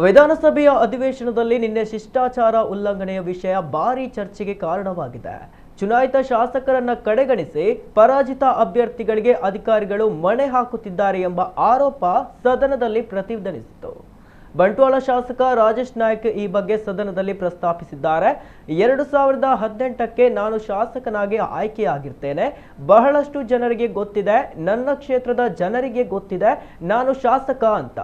ವಿಧಾನಸಭೆಯ ಅಧಿವೇಶನದಲ್ಲಿ ನಿನ್ನೆ ಶಿಷ್ಟಾಚಾರ ಉಲ್ಲಂಘನೆಯ ವಿಷಯ ಭಾರೀ ಚರ್ಚೆಗೆ ಕಾರಣವಾಗಿದೆ. ಚುನಾಯಿತ ಶಾಸಕರನ್ನ ಕಡೆಗಣಿಸಿ ಪರಾಜಿತ ಅಭ್ಯರ್ಥಿಗಳಿಗೆ ಅಧಿಕಾರಿಗಳು ಮಣೆ ಹಾಕುತ್ತಿದ್ದಾರೆ ಎಂಬ ಆರೋಪ ಸದನದಲ್ಲಿ ಪ್ರತಿಧ್ವನಿಸಿತು. ಬಂಟ್ವಾಳ ಶಾಸಕ ರಾಜೇಶ್ ನಾಯ್ಕ್ ಈ ಬಗ್ಗೆ ಸದನದಲ್ಲಿ ಪ್ರಸ್ತಾಪಿಸಿದ್ದಾರೆ. 2018ಕ್ಕೆ ನಾನು ಶಾಸಕನಾಗಿ ಆಯ್ಕೆಯಾಗಿರ್ತೇನೆ. ಬಹಳಷ್ಟು ಜನರಿಗೆ ಗೊತ್ತಿದೆ, ನನ್ನ ಕ್ಷೇತ್ರದ ಜನರಿಗೆ ಗೊತ್ತಿದೆ ನಾನು ಶಾಸಕ ಅಂತ.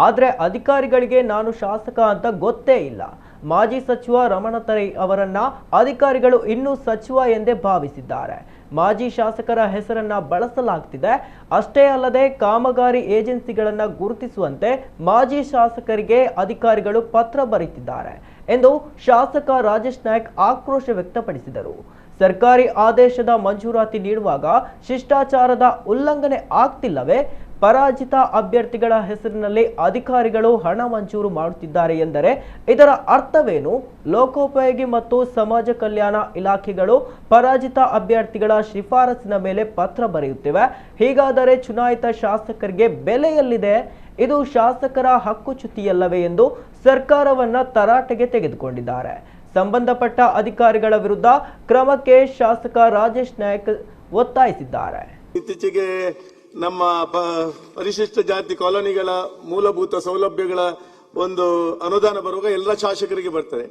ಆದರೆ ಅಧಿಕಾರಿಗಳಿಗೆ ನಾನು ಶಾಸಕ ಅಂತ ಗೊತ್ತೇ ಇಲ್ಲ. ಮಾಜಿ ಸಚಿವ ರಮಣ ತರೈ ಅವರನ್ನ ಅಧಿಕಾರಿಗಳು ಇನ್ನೂ ಸಚಿವ ಎಂದೇ ಭಾವಿಸಿದ್ದಾರೆ. ಮಾಜಿ ಶಾಸಕರ ಹೆಸರನ್ನ ಬಳಸಲಾಗ್ತಿದೆ. ಅಷ್ಟೇ ಅಲ್ಲದೆ ಕಾಮಗಾರಿ ಏಜೆನ್ಸಿಗಳನ್ನ ಗುರುತಿಸುವಂತೆ ಮಾಜಿ ಶಾಸಕರಿಗೆ ಅಧಿಕಾರಿಗಳು ಪತ್ರ ಬರೆದಿದ್ದಾರೆ ಎಂದು ಶಾಸಕ ರಾಜೇಶ್ ನಾಯ್ಕ್ ಆಕ್ರೋಶ ವ್ಯಕ್ತಪಡಿಸಿದರು. ಸರ್ಕಾರಿ ಆದೇಶದ ಮಂಜೂರಾತಿ ನೀಡುವಾಗ ಶಿಷ್ಟಾಚಾರದ ಉಲ್ಲಂಘನೆ ಆಗ್ತಿಲ್ಲವೇ? ಪರಾಜಿತ ಅಭ್ಯರ್ಥಿಗಳ ಹೆಸರಿನಲ್ಲಿ ಅಧಿಕಾರಿಗಳು ಹಣ ಮಂಜೂರು ಮಾಡುತ್ತಿದ್ದಾರೆ ಎಂದರೆ ಇದರ ಅರ್ಥವೇನು? ಲೋಕೋಪಯೋಗಿ ಮತ್ತು ಸಮಾಜ ಕಲ್ಯಾಣ ಇಲಾಖೆಗಳು ಪರಾಜಿತ ಅಭ್ಯರ್ಥಿಗಳ ಶಿಫಾರಸಿನ ಮೇಲೆ ಪತ್ರ ಬರೆಯುತ್ತಿವೆ. ಹೀಗಾದರೆ ಚುನಾಯಿತ ಶಾಸಕರಿಗೆ ಬೆಲೆ ಎಲ್ಲಿದೆ? ಇದು ಶಾಸಕರ ಹಕ್ಕುಚ್ಯುತಿಯಲ್ಲವೇ ಎಂದು ಸರ್ಕಾರವನ್ನ ತರಾಟೆಗೆ ತೆಗೆದುಕೊಂಡಿದ್ದಾರೆ. ಸಂಬಂಧಪಟ್ಟ ಅಧಿಕಾರಿಗಳ ವಿರುದ್ಧ ಕ್ರಮಕ್ಕೆ ಶಾಸಕ ರಾಜೇಶ್ ನಾಯ್ಕ್ ಒತ್ತಾಯಿಸಿದ್ದಾರೆ. ಇತ್ತೀಚೆಗೆ ನಮ್ಮ ಪರಿಶಿಷ್ಟ ಜಾತಿ ಕಾಲೋನಿಗಳ ಮೂಲಭೂತ ಸೌಲಭ್ಯಗಳ ಒಂದು ಅನುದಾನ ಬರುವಾಗ ಎಲ್ಲ ಶಾಸಕರಿಗೆ ಬರ್ತದೆ.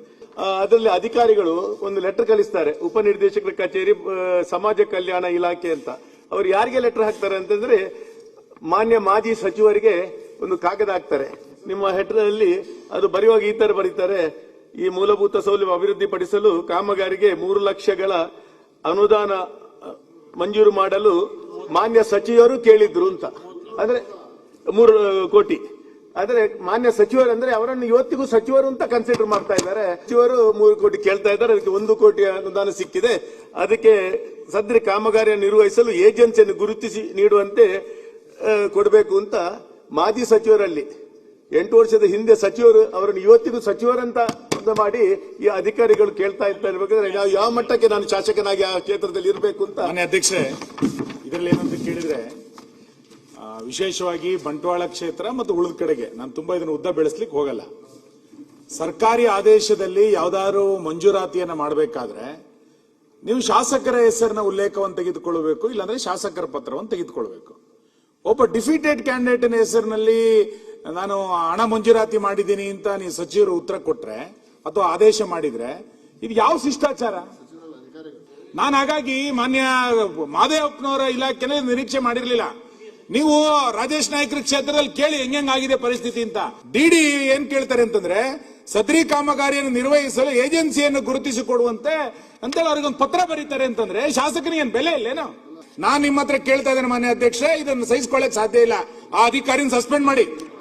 ಅದರಲ್ಲಿ ಅಧಿಕಾರಿಗಳು ಒಂದು ಲೆಟರ್ ಕಳಿಸ್ತಾರೆ, ಉಪನಿರ್ದೇಶಕರ ಕಚೇರಿ ಸಮಾಜ ಕಲ್ಯಾಣ ಇಲಾಖೆ ಅಂತ. ಅವ್ರು ಯಾರಿಗೆ ಲೆಟರ್ ಹಾಕ್ತಾರೆ ಅಂತಂದ್ರೆ ಮಾನ್ಯ ಮಾಜಿ ಸಚಿವರಿಗೆ ಒಂದು ಕಾಗದ ಹಾಕ್ತಾರೆ. ನಿಮ್ಮ ಹೆಸರಲ್ಲಿ ಅದು ಬರೆಯುವಾಗ ಈ ತರ ಬರೀತಾರೆ, ಈ ಮೂಲಭೂತ ಸೌಲಭ್ಯ ಅಭಿವೃದ್ಧಿಪಡಿಸಲು ಕಾಮಗಾರಿಗೆ 3 ಲಕ್ಷಗಳ ಅನುದಾನ ಮಂಜೂರು ಮಾಡಲು ಮಾನ್ಯ ಸಚಿವರು ಕೇಳಿದ್ರು ಅಂತ. ಅಂದ್ರೆ 3 ಕೋಟಿ. ಆದ್ರೆ ಮಾನ್ಯ ಸಚಿವರು ಅಂದ್ರೆ ಅವರನ್ನು ಇವತ್ತಿಗೂ ಸಚಿವರು ಅಂತ ಕನ್ಸಿಡರ್ ಮಾಡ್ತಾ ಇದ್ದಾರೆ. ಸಚಿವರು 3 ಕೋಟಿ ಕೇಳ್ತಾ ಇದ್ದಾರೆ. ಅದಕ್ಕೆ 1 ಕೋಟಿ ಅನುದಾನ ಸಿಕ್ಕಿದೆ. ಅದಕ್ಕೆ ಸದ್ಯ ಕಾಮಗಾರಿಯನ್ನು ನಿರ್ವಹಿಸಲು ಏಜೆನ್ಸಿಯನ್ನು ಗುರುತಿಸಿ ನೀಡುವಂತೆ ಕೊಡಬೇಕು ಅಂತ ಮಾಜಿ ಸಚಿವರಲ್ಲಿ 8 ವರ್ಷದ ಹಿಂದೆ ಸಚಿವರು ಅವರನ್ನು ಇವತ್ತಿಗೂ ಸಚಿವರಂತ ಮಾಡಿ ಈ ಅಧಿಕಾರಿಗಳು ಕೇಳ್ತಾ ಇರ್ಬೇಕಾದ್ರೆ ನಾವು ಯಾವ ಮಟ್ಟಕ್ಕೆ ನಾನು ಶಾಸಕನಾಗಿ ಆ ಕ್ಷೇತ್ರದಲ್ಲಿ ಇರಬೇಕು ಅಂತ. ಅಧ್ಯಕ್ಷರೇ, ಇದರಲ್ಲಿ ಏನಂತ ಕೇಳಿದ್ರೆ ವಿಶೇಷವಾಗಿ ಬಂಟ್ವಾಳ ಕ್ಷೇತ್ರ ಮತ್ತು ಉಳಿದ ಕಡೆಗೆ ನಾನು ತುಂಬಾ ಇದನ್ನು ಉದ್ದ ಬೆಳೆಸ್ಲಿಕ್ಕೆ ಹೋಗಲ್ಲ. ಸರ್ಕಾರಿ ಆದೇಶದಲ್ಲಿ ಯಾವ್ದಾದ್ರು ಮಂಜೂರಾತಿಯನ್ನ ಮಾಡಬೇಕಾದ್ರೆ ನೀವು ಶಾಸಕರ ಹೆಸರಿನ ಉಲ್ಲೇಖವನ್ನು ತೆಗೆದುಕೊಳ್ಳಬೇಕು, ಇಲ್ಲಾಂದ್ರೆ ಶಾಸಕರ ಪತ್ರವನ್ನು ತೆಗೆದುಕೊಳ್ಬೇಕು. ಒಬ್ಬ ಡಿಫೀಟೆಡ್ ಕ್ಯಾಂಡಿಡೇಟ್ನ ಹೆಸರಿನಲ್ಲಿ ನಾನು ಹಣ ಮಂಜೂರಾತಿ ಮಾಡಿದ್ದೀನಿ ಅಂತ ನೀವು ಸಚಿವರು ಉತ್ತರ ಕೊಟ್ರೆ ಅಥವಾ ಆದೇಶ ಮಾಡಿದ್ರೆ ಇದು ಯಾವ ಶಿಷ್ಟಾಚಾರ? ನಾನು ಹಾಗಾಗಿ ಮಾನ್ಯ ಮಾದೇವಪ್ಪನವರ ಇಲಾಖೆನೇ ನಿರೀಕ್ಷೆ ಮಾಡಿರ್ಲಿಲ್ಲ. ನೀವು ರಾಜೇಶ್ ನಾಯ್ಕರ ಕ್ಷೇತ್ರದಲ್ಲಿ ಕೇಳಿ ಹೆಂಗಾಗಿದೆ ಪರಿಸ್ಥಿತಿ ಅಂತ. ಡಿಡಿ ಏನ್ ಕೇಳ್ತಾರೆ ಅಂತಂದ್ರೆ ಸದರಿ ಕಾಮಗಾರಿಯನ್ನು ನಿರ್ವಹಿಸಲು ಏಜೆನ್ಸಿಯನ್ನು ಗುರುತಿಸಿಕೊಡುವಂತೆ ಅಂತೇಳಿ ಅವ್ರಿಗೊಂದು ಪತ್ರ ಬರೀತಾರೆ ಅಂತಂದ್ರೆ ಶಾಸಕನಿಗೆ ಏನ್ ಬೆಲೆ ಇಲ್ಲೇನೋ? ನಾನು ನಿಮ್ಮ ಹತ್ರ ಕೇಳ್ತಾ ಇದ್ದೇನೆ ಮಾನ್ಯ ಅಧ್ಯಕ್ಷ, ಇದನ್ನು ಸಹಿಸಿಕೊಳ್ಳಕ್ ಸಾಧ್ಯ ಇಲ್ಲ. ಆ ಅಧಿಕಾರಿನ ಸಸ್ಪೆಂಡ್ ಮಾಡಿ.